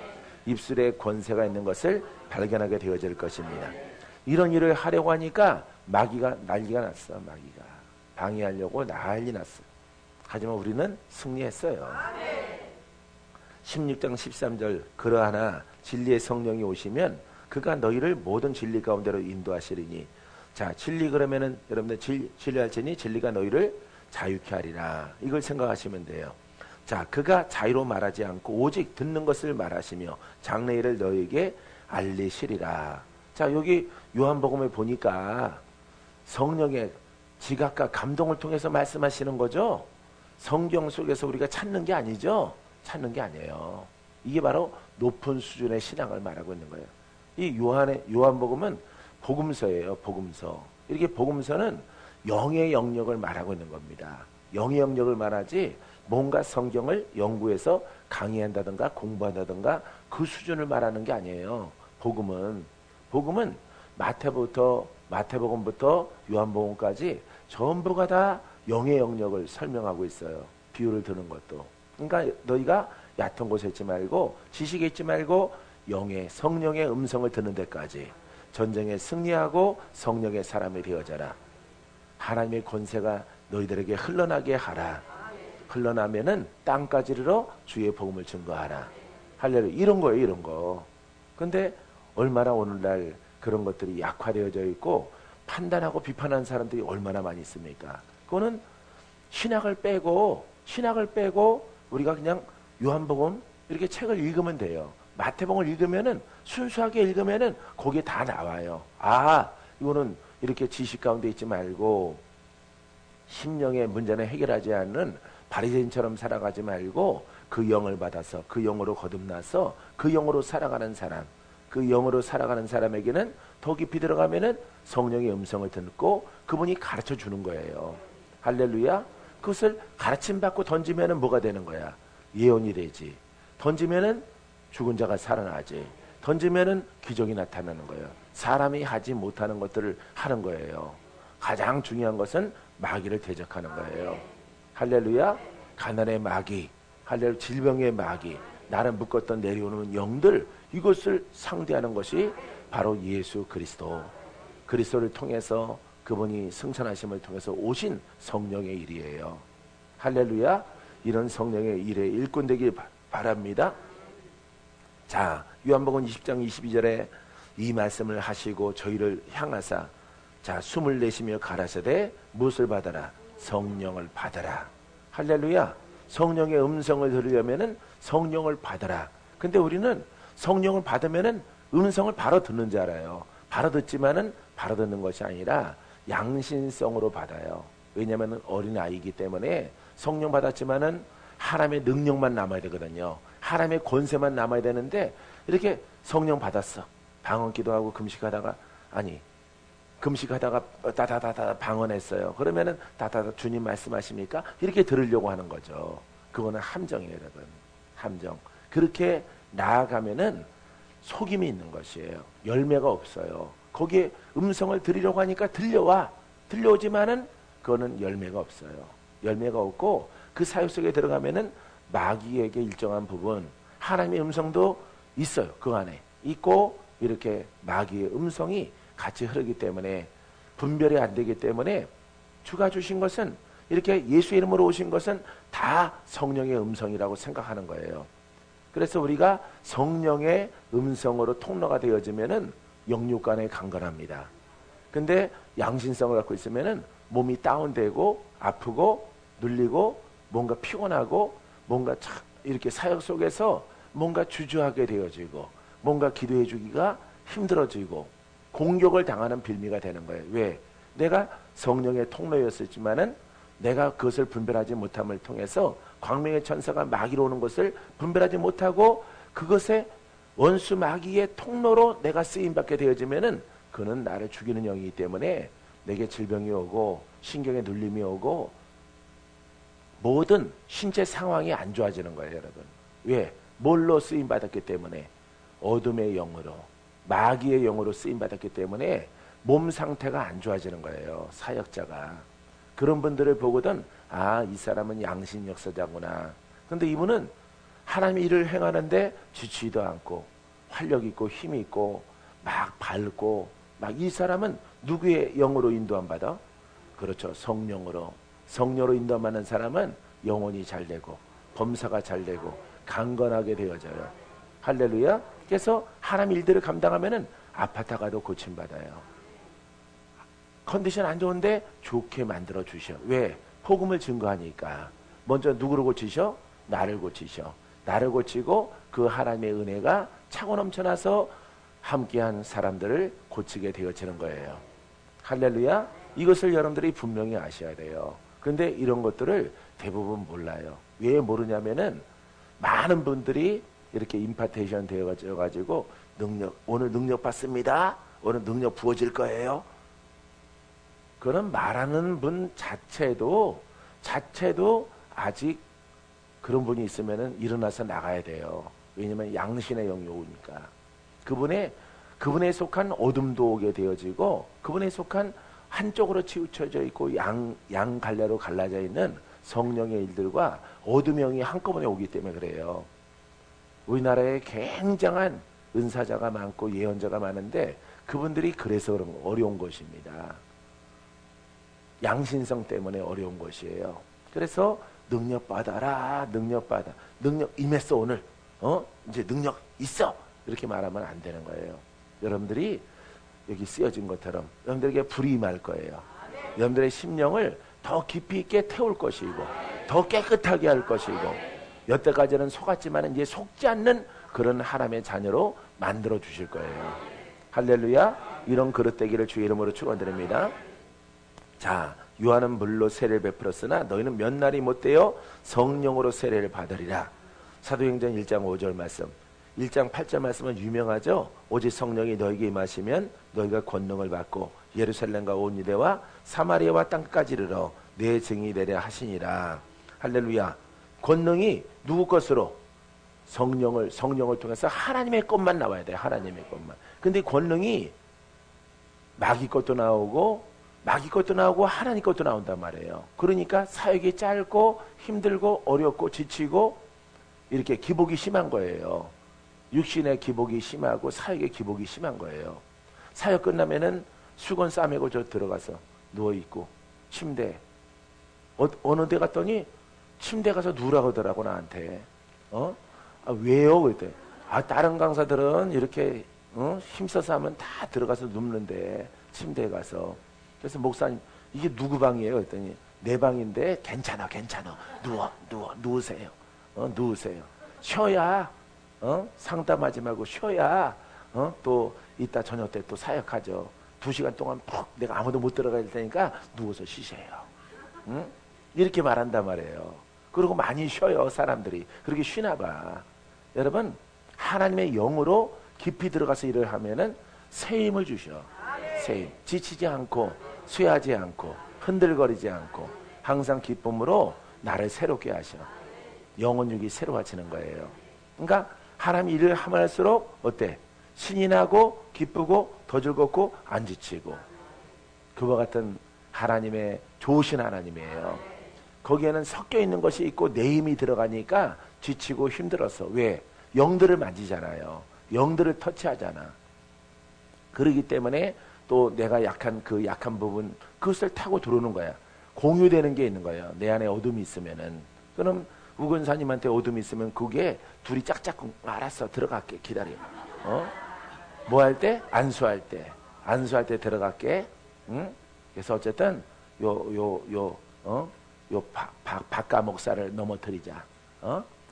입술에 권세가 있는 것을 발견하게 되어질 것입니다. 이런 일을 하려고 하니까 마귀가 난리가 났어. 마귀가 방해하려고 난리 났어. 하지만 우리는 승리했어요. 16장 13절 그러하나 진리의 성령이 오시면 그가 너희를 모든 진리 가운데로 인도하시리니. 자, 진리 그러면은 여러분들 진리할 테니 진리가 너희를 자유케 하리라. 이걸 생각하시면 돼요. 자, 그가 자유로 말하지 않고 오직 듣는 것을 말하시며 장래일을 너희에게 알리시리라. 자, 여기 요한복음에 보니까 성령의 지각과 감동을 통해서 말씀하시는 거죠. 성경 속에서 우리가 찾는 게 아니죠. 찾는 게 아니에요. 이게 바로 높은 수준의 신앙을 말하고 있는 거예요. 이 요한복음은 복음서예요. 복음서. 이렇게 복음서는 영의 영역을 말하고 있는 겁니다. 영의 영역을 말하지 뭔가 성경을 연구해서 강의한다든가 공부한다든가 그 수준을 말하는 게 아니에요. 복음은 마태복음부터 요한복음까지 전부가 다 영의 영역을 설명하고 있어요. 비유를 드는 것도. 그러니까 너희가 얕은 곳에 있지 말고 지식에 있지 말고 성령의 음성을 듣는 데까지 전쟁에 승리하고 성령의 사람이 되어져라. 하나님의 권세가 너희들에게 흘러나게 하라. 흘러나면은 땅까지 이르러 주의 복음을 증거하라. 할렐루야. 이런 거예요. 이런 거. 근데 얼마나 오늘날 그런 것들이 약화되어져 있고 판단하고 비판하는 사람들이 얼마나 많이 있습니까? 그거는 신학을 빼고 우리가 그냥 요한복음 이렇게 책을 읽으면 돼요. 마태복음을 읽으면은 순수하게 읽으면은 거기에 다 나와요. 아, 이거는 이렇게 지식 가운데 있지 말고 심령의 문제는 해결하지 않는 바리새인처럼 살아가지 말고 그 영을 받아서 그 영으로 거듭나서 그 영으로 살아가는 사람, 그 영으로 살아가는 사람에게는 더 깊이 들어가면은 성령의 음성을 듣고 그분이 가르쳐 주는 거예요. 할렐루야. 그것을 가르침 받고 던지면은 뭐가 되는 거야? 예언이 되지. 던지면은 죽은 자가 살아나지. 던지면은 기적이 나타나는 거예요. 사람이 하지 못하는 것들을 하는 거예요. 가장 중요한 것은 마귀를 대적하는 거예요. 할렐루야. 가난의 마귀, 할렐루야. 질병의 마귀, 나를 묶었던 내려오는 영들, 이것을 상대하는 것이 바로 예수 그리스도를 통해서 그분이 승천하심을 통해서 오신 성령의 일이에요. 할렐루야. 이런 성령의 일에 일꾼 되길 바랍니다. 자, 요한복음 20장 22절에 이 말씀을 하시고 저희를 향하사 자, 숨을 내쉬며 가라사대 무엇을 받아라? 성령을 받아라. 할렐루야. 성령의 음성을 들으려면은 성령을 받아라. 근데 우리는 성령을 받으면은 음성을 바로 듣는 줄 알아요. 바로 듣지만은 바로 듣는 것이 아니라 양신성으로 받아요. 왜냐하면 어린아이이기 때문에 성령 받았지만은 하나님의 능력만 남아야 되거든요. 하나님의 권세만 남아야 되는데 이렇게 성령 받았어. 방언 기도하고 금식하다가 다다다다 방언했어요. 그러면은 다다다 주님 말씀하십니까? 이렇게 들으려고 하는 거죠. 그거는 함정이에요, 여러분. 함정. 그렇게 나아가면은 속임이 있는 것이에요. 열매가 없어요. 거기에 음성을 들으려고 하니까 들려오지만은 그거는 열매가 없어요. 열매가 없고 그 사역 속에 들어가면은 마귀에게 일정한 부분, 하나님의 음성도 있어요. 그 안에 있고 이렇게 마귀의 음성이 같이 흐르기 때문에 분별이 안 되기 때문에 주가 주신 것은 이렇게 예수 이름으로 오신 것은 다 성령의 음성이라고 생각하는 거예요. 그래서 우리가 성령의 음성으로 통로가 되어지면은 영육간에 강건합니다. 근데 양신성을 갖고 있으면은 몸이 다운되고 아프고 눌리고 뭔가 피곤하고 뭔가 이렇게 사역 속에서 뭔가 주저하게 되어지고 뭔가 기도해 주기가 힘들어지고 공격을 당하는 빌미가 되는 거예요. 왜? 내가 성령의 통로였었지만은 내가 그것을 분별하지 못함을 통해서 광명의 천사가 마귀로 오는 것을 분별하지 못하고 그것에 원수 마귀의 통로로 내가 쓰임받게 되어지면은 그는 나를 죽이는 영이기 때문에 내게 질병이 오고 신경에 눌림이 오고 모든 신체 상황이 안 좋아지는 거예요, 여러분. 왜? 뭘로 쓰임받았기 때문에? 어둠의 영으로, 마귀의 영으로 쓰임받았기 때문에 몸 상태가 안 좋아지는 거예요, 사역자가. 그런 분들을 보거든, 아, 이 사람은 양신 역사자구나. 근데 이분은 하나님의 일을 행하는데 지치지도 않고 활력 있고 힘이 있고 막 밝고 막 이 사람은 누구의 영으로 인도함 받아? 그렇죠, 성령으로. 성령으로 인도받는 사람은 영혼이 잘 되고 범사가 잘 되고 강건하게 되어져요. 할렐루야. 그래서 하나님 일들을 감당하면은 아파트 가도 고침받아요. 컨디션 안 좋은데 좋게 만들어 주셔. 왜? 복음을 증거하니까. 먼저 누구를 고치셔? 나를 고치셔. 나를 고치고 그 하나님의 은혜가 차고 넘쳐나서 함께한 사람들을 고치게 되어지는 거예요. 할렐루야. 이것을 여러분들이 분명히 아셔야 돼요. 그런데 이런 것들을 대부분 몰라요. 왜 모르냐면은 많은 분들이 이렇게 임파테이션 되어가지고 오늘 능력 받습니다. 오늘 능력 부어질 거예요. 그런 말하는 분 자체도 아직 그런 분이 있으면은 일어나서 나가야 돼요. 왜냐면 양신의 영이 오니까. 그분에 속한 어둠도 오게 되어지고 그분에 속한 한쪽으로 치우쳐져 있고 양 갈래로 갈라져 있는 성령의 일들과 어둠의 영이 한꺼번에 오기 때문에 그래요. 우리나라에 굉장한 은사자가 많고 예언자가 많은데 그분들이 그래서 그런 거 어려운 것입니다. 양신성 때문에 어려운 것이에요. 그래서 능력 받아라, 능력 받아. 능력 임했어 오늘. 이제 능력 있어. 이렇게 말하면 안 되는 거예요. 여러분들이 여기 쓰여진 것처럼 여러분들에게 불이 임할 거예요. 여러분들의 심령을 더 깊이 있게 태울 것이고 더 깨끗하게 할 것이고 여태까지는 속았지만 이제 속지 않는 그런 하나님의 자녀로 만들어 주실 거예요. 할렐루야. 이런 그릇 되기를 주의 이름으로 축원드립니다. 자, 요한은 물로 세례를 베풀었으나 너희는 몇 날이 못되어 성령으로 세례를 받으리라. 사도행전 1장 5절 말씀. 1장 8절 말씀은 유명하죠. 오직 성령이 너에게 임하시면 너희가 권능을 받고 예루살렘과 온 유대와 사마리아와 땅까지 이르러 내 증인이 되려 하시니라. 할렐루야. 권능이 누구 것으로? 성령을 통해서 하나님의 것만 나와야 돼요. 하나님의 것만. 근데 권능이 마귀 것도 나오고 하나님 것도 나온단 말이에요. 그러니까 사역이 짧고 힘들고 어렵고 지치고 이렇게 기복이 심한 거예요. 육신의 기복이 심하고 사역의 기복이 심한 거예요. 사역 끝나면은 수건 싸매고 저 들어가서 누워있고 침대 어느 데 갔더니 침대 가서 누우라고 하더라고 나한테. 왜요? 그랬더니 다른 강사들은 이렇게 힘써서 하면 다 들어가서 눕는데 침대에 가서. 그래서 목사님 이게 누구 방이에요? 그랬더니 내 방인데 괜찮아 누우세요. 누우세요. 쉬어야 상담하지 말고 쉬어야 또 이따 저녁 때 또 사역하죠. 2시간 동안 푹 내가 아무도 못 들어갈 테니까 누워서 쉬세요. 응? 이렇게 말한단 말이에요. 그리고 많이 쉬어요 사람들이. 그렇게 쉬나 봐. 여러분 하나님의 영으로 깊이 들어가서 일을 하면은 새 힘을 주셔. 새 힘. 지치지 않고 쇠하지 않고 흔들거리지 않고 항상 기쁨으로 나를 새롭게 하셔. 영혼육이 새로워지는 거예요. 그러니까 하나님 일을 하면할수록 어때? 신이 나고 기쁘고 더 즐겁고 안 지치고. 그와 같은 하나님의 좋으신 하나님이에요. 거기에는 섞여 있는 것이 있고 내 힘이 들어가니까 지치고 힘들어서. 왜? 영들을 만지잖아요. 영들을 터치하잖아. 그러기 때문에 또 내가 약한 그 약한 부분 그것을 타고 들어오는 거야. 공유되는 게 있는 거예요. 내 안에 어둠이 있으면은. 그럼 우근사님한테 어둠이 있으면 그게 둘이 짝짝꿍 알았어 들어갈게 기다려. 뭐 할 때? 안수할 때 들어갈게. 응? 그래서 어쨌든 요 박가 목사를 넘어뜨리자.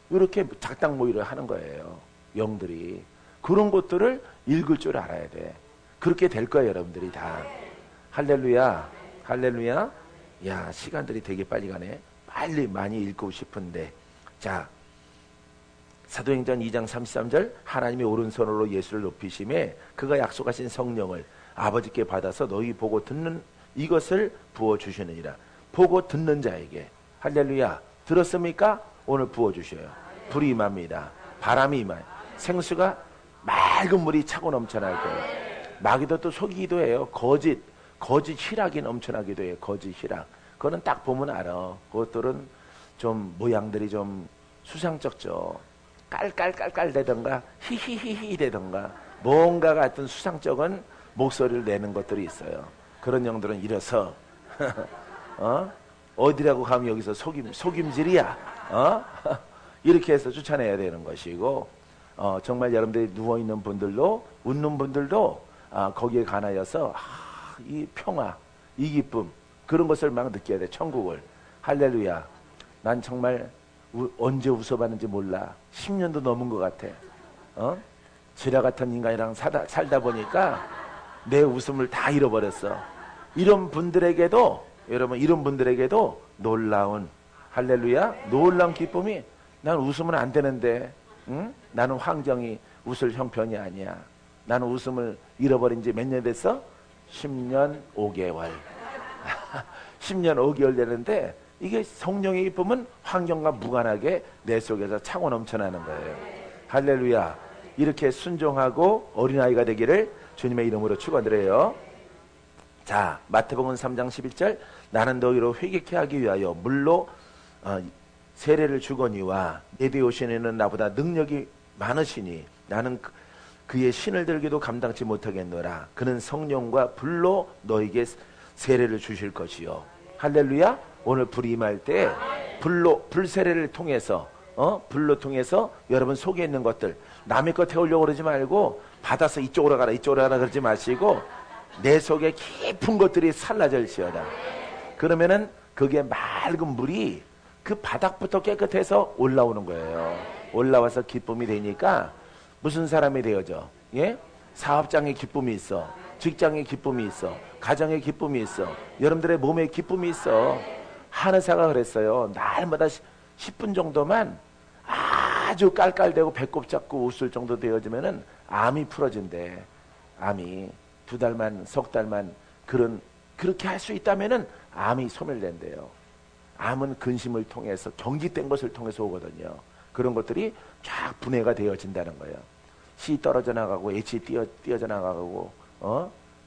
이렇게 작당 모의를 하는 거예요. 영들이. 그런 것들을 읽을 줄 알아야 돼. 그렇게 될 거예요 여러분들이 다. 할렐루야. 할렐루야. 야 시간들이 되게 빨리 가네. 빨리 많이 읽고 싶은데. 자 사도행전 2장 33절 하나님의 오른손으로 예수를 높이심에 그가 약속하신 성령을 아버지께 받아서 너희 보고 듣는 이것을 부어주시느니라. 보고 듣는 자에게. 할렐루야. 들었습니까? 오늘 부어주셔요. 불이 임합니다. 바람이 임해요. 생수가 맑은 물이 차고 넘쳐날 거예요. 마귀도 또 속이기도 해요. 거짓 희락이 넘쳐나기도 해요. 거짓 희락. 그거는 딱 보면 알아. 그것들은 좀 모양들이 좀 수상쩍죠. 깔깔깔깔 되던가 히히히히 되던가 뭔가 같은 수상쩍은 목소리를 내는 것들이 있어요. 그런 영들은 일어서 어디라고 가면 여기서 속임질이야. 이렇게 해서 쫓아내야 되는 것이고, 정말 여러분들이 누워있는 분들도 웃는 분들도 거기에 관하여서 이 평화, 이 기쁨, 그런 것을 막 느껴야 돼. 천국을. 할렐루야. 난 정말 언제 웃어봤는지 몰라. 10년도 넘은 것 같아. 지라 같은 인간이랑 살다 보니까 내 웃음을 다 잃어버렸어. 이런 분들에게도, 여러분, 이런 분들에게도 놀라운, 할렐루야, 놀라운 기쁨이, 난 웃으면 안 되는데, 응? 나는 환경이 웃을 형편이 아니야. 나는 웃음을 잃어버린 지 몇 년 됐어? 10년 5개월. 10년 5개월 되는데, 이게 성령의 기쁨은 환경과 무관하게 내 속에서 차고 넘쳐나는 거예요. 할렐루야. 이렇게 순종하고 어린아이가 되기를 주님의 이름으로 축원드려요. 자, 마태복음 3장 11절, 나는 너희로 회개케 하기 위하여 물로 세례를 주거니와 내 뒤에 오신 이는 나보다 능력이 많으시니 나는 그의 신을 들기도 감당치 못하겠노라. 그는 성령과 불로 너에게 세례를 주실 것이요. 할렐루야. 오늘 불이 임할 때 불 세례를 통해서 불로 통해서 여러분 속에 있는 것들, 남의 거 태우려고 그러지 말고 받아서 이쪽으로 가라 그러지 마시고 내 속에 깊은 것들이 살라질지어다. 그러면은 그게 맑은 물이 그 바닥부터 깨끗해서 올라오는 거예요. 올라와서 기쁨이 되니까 무슨 사람이 되어져? 예? 사업장에 기쁨이 있어. 직장에 기쁨이 있어. 가정에 기쁨이 있어. 여러분들의 몸에 기쁨이 있어. 한의사가 그랬어요. 날마다 10분 정도만 아주 깔깔대고 배꼽 잡고 웃을 정도 되어지면은 암이 풀어진대. 암이 2달만, 석 달만 그렇게 할 수 있다면은 암이 소멸된대요. 암은 근심을 통해서 경직된 것을 통해서 오거든요. 그런 것들이 쫙 분해가 되어진다는 거예요. 씨 떨어져 나가고 H 띄어져 나가고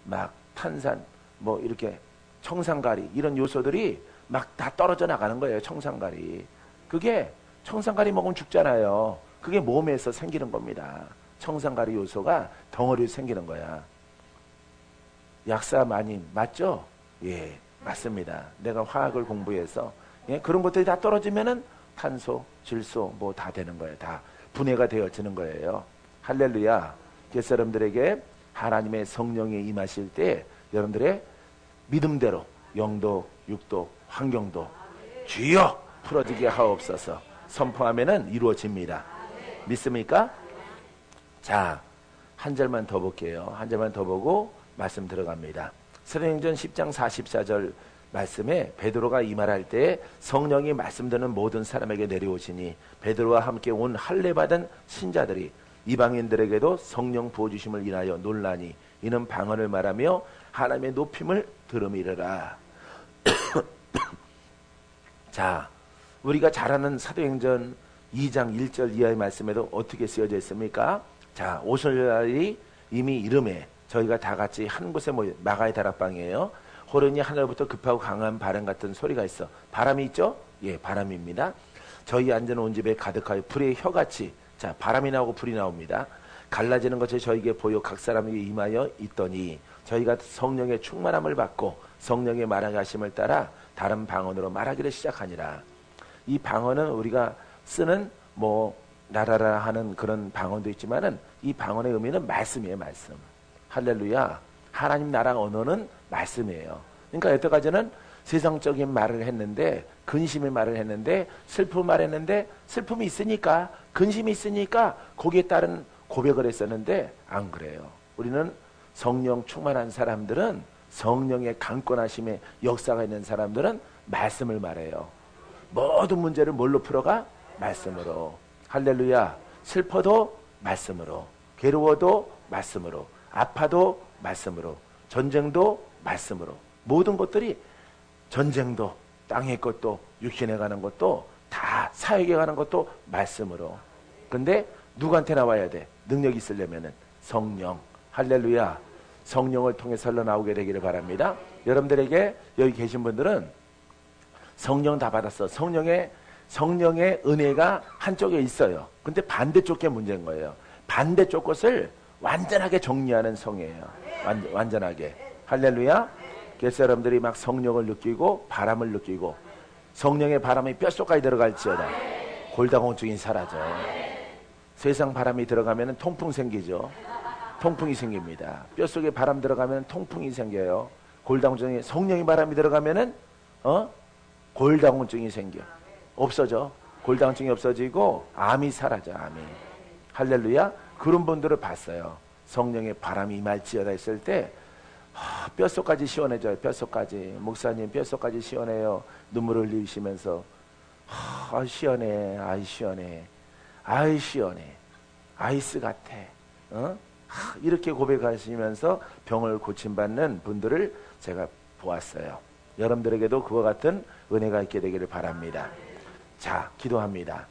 막 탄산 뭐 이렇게 청산가리 이런 요소들이 막 다 떨어져 나가는 거예요. 청산가리. 그게 청산가리 먹으면 죽잖아요. 그게 몸에서 생기는 겁니다. 청산가리 요소가 덩어리로 생기는 거야. 약사 마님 맞죠? 예, 맞습니다. 내가 화학을 공부해서 그런 것들이 다 떨어지면은 탄소, 질소 뭐 다 되는 거예요. 다 분해가 되어지는 거예요. 할렐루야. 그래서 여러분들에게 하나님의 성령이 임하실 때 여러분들의 믿음대로 영도, 육도, 환경도 주여 풀어지게 하옵소서 선포하면은 이루어집니다. 믿습니까? 자, 한 절만 더 볼게요. 한 절만 더 보고 말씀 들어갑니다. 사도행전 10장 44절 말씀에 베드로가 이 말할 때 성령이 말씀 듣는 모든 사람에게 내려오시니 베드로와 함께 온 할례 받은 신자들이 이방인들에게도 성령 부어주심을 인하여 논라니 이는 방언을 말하며 하나님의 높임을 들음이르라. 자, 우리가 잘 아는 사도행전 2장 1절 이하의 말씀에도 어떻게 쓰여져 있습니까? 자, 오순절날이 이미 이름에 저희가 다 같이 한 곳에 모여 마가의 다락방이에요. 호련히 하늘부터 급하고 강한 바람 같은 소리가 있어. 바람이 있죠? 예, 바람입니다. 저희 앉은 온 집에 가득하여 불의 혀같이, 자, 바람이 나오고 불이 나옵니다. 갈라지는 것을 저에게 보여 각 사람에게 임하여 있더니 저희가 성령의 충만함을 받고 성령의 말하게 하심을 따라 다른 방언으로 말하기를 시작하니라. 이 방언은 우리가 쓰는 뭐 나라라 하는 그런 방언도 있지만은 이 방언의 의미는 말씀이에요. 말씀. 할렐루야. 하나님 나라 언어는 말씀이에요. 그러니까 여태까지는 세상적인 말을 했는데, 근심의 말을 했는데, 슬픔을 말했는데, 슬픔이 있으니까, 근심이 있으니까 거기에 따른 고백을 했었는데 안 그래요. 우리는 성령 충만한 사람들은, 성령의 강권하심의 역사가 있는 사람들은 말씀을 말해요. 모든 문제를 뭘로 풀어가? 말씀으로. 할렐루야. 슬퍼도 말씀으로, 괴로워도 말씀으로, 아파도 말씀으로, 전쟁도 말씀으로. 모든 것들이 전쟁도, 땅의 것도, 육신에 가는 것도, 다 사역에 가는 것도 말씀으로. 근데 누구한테 나와야 돼? 능력 있으려면은 성령. 할렐루야. 성령을 통해서 흘러나오게 되기를 바랍니다. 여러분들에게 여기 계신 분들은 성령 다 받았어. 성령의 은혜가 한쪽에 있어요. 근데 반대쪽에 문제인 거예요. 반대쪽 것을 완전하게 정리하는 성이에요. 완전하게. 할렐루야. 그래서 여러분들이 막 성령을 느끼고 바람을 느끼고, 성령의 바람이 뼛속까지 들어갈지어다 골다공증이 사라져. 세상 바람이 들어가면 통풍 생기죠. 통풍이 생깁니다. 뼛속에 바람 들어가면 통풍이 생겨요. 골다공증이, 성령의 바람이 들어가면은 골다공증이 생겨. 없어져. 골다공증이 없어지고 암이 사라져. 암이. 할렐루야. 그런 분들을 봤어요. 성령의 바람이 임할지어다 했을 때 뼛속까지 시원해져요. 뼛속까지. 목사님 뼛속까지 시원해요. 눈물을 흘리시면서 시원해. 아이 시원해. 아이 시원해. 아이스 같아. 이렇게 고백하시면서 병을 고침받는 분들을 제가 보았어요. 여러분들에게도 그와 같은 은혜가 있게 되기를 바랍니다. 자, 기도합니다.